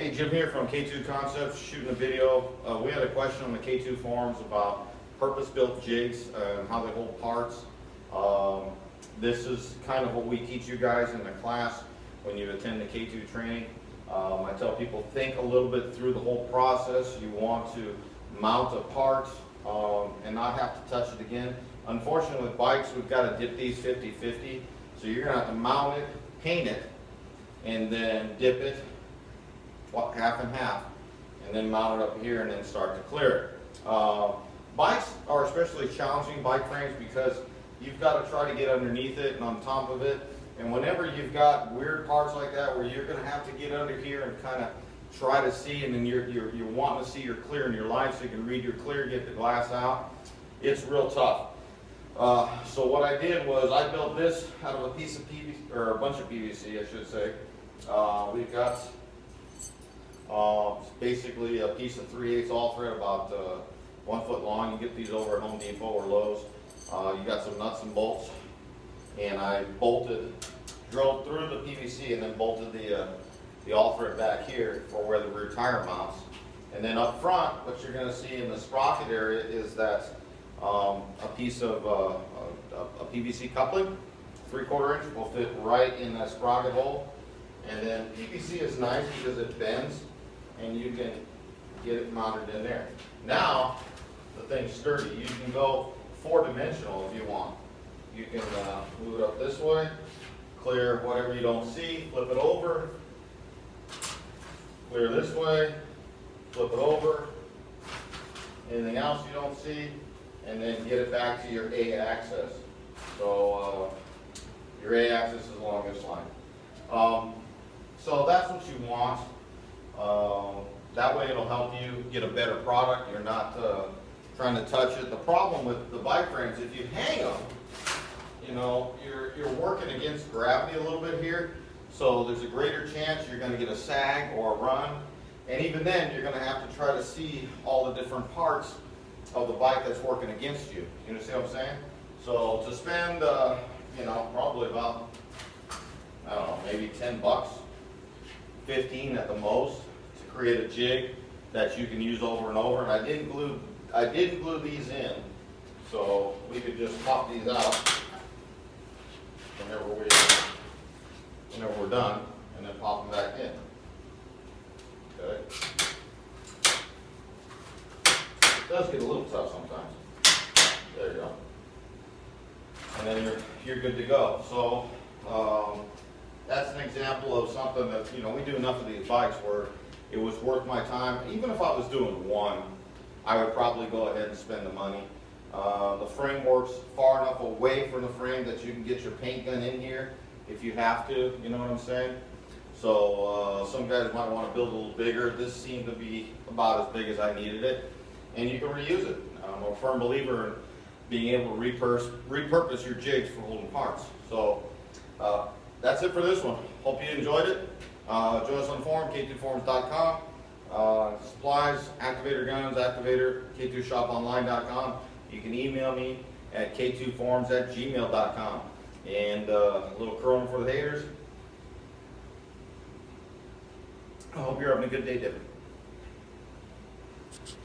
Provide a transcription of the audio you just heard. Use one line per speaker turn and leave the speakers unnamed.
Hey, Jim here from K2 Concepts, shooting a video. We had a question on the K2 forums about purpose-built jigs and how they hold parts. This is kind of what we teach you guys in the class when you attend the K2 training. I tell people, think a little bit through the whole process. You want to mount a part and not have to touch it again. Unfortunately, with bikes, we've got to dip these 50-50. So you're going to have to mount it, paint it, and then dip it half and half, and then mount it up here and then start to clear it. Bikes are especially challenging, bike frames, because you've got to try to get underneath it and on top of it. And whenever you've got weird parts like that where you're going to have to get under here and kind of try to see, and then you're wanting to see your clear in your line so you can read your clear, get the glass out, it's real tough. So what I did was I built this out of a piece of PVC, or a bunch of PVC I should say. We've got basically a piece of 3/8 all thread about 1 foot long. You get these over at Home Depot or Lowe's. You got some nuts and bolts, and I drilled through the PVC and then bolted the all thread back here for where the rear tire mounts. And then up front, what you're going to see in the sprocket area is that a piece of a PVC coupling, 3/4 inch, will fit right in that sprocket hole. And then PVC is nice because it bends, and you can get it mounted in there. Now, the thing's sturdy. You can go 4-dimensional if you want. You can move it up this way, clear whatever you don't see, flip it over, clear this way, flip it over, anything else you don't see, and then get it back to your A axis. So your A axis is along this line. So that's what you want. That way it'll help you get a better product. You're not trying to touch it. The problem with the bike frames, if you hang them, you know, you're working against gravity a little bit here. So there's a greater chance you're going to get a sag or a run. And even then, you're going to have to try to see all the different parts of the bike that's working against you. You understand what I'm saying? So to spend, you know, probably about, I don't know, maybe 10 bucks, 15 at the most, to create a jig that you can use over and over. And I didn't glue these in, so we could just pop these out whenever we're done, and then pop them back in. Okay. It does get a little tough sometimes. There you go. And then you're good to go. So that's an example of something that, you know, we do enough of these bikes where it was worth my time. Even if I was doing one, I would probably go ahead and spend the money. The frame works far enough away from the frame that you can get your paint gun in here if you have to, you know what I'm saying? So some guys might want to build a little bigger. This seemed to be about as big as I needed it. And you can reuse it. I'm a firm believer in being able to repurpose your jigs for holding parts. So that's it for this one. Hope you enjoyed it. Join us on the forum, k2forums.com. Supplies, activator guns, activator, k2shoponline.com. You can email me at k2forums@gmail.com. And a little Corona for the haters. I hope you're having a good day, David.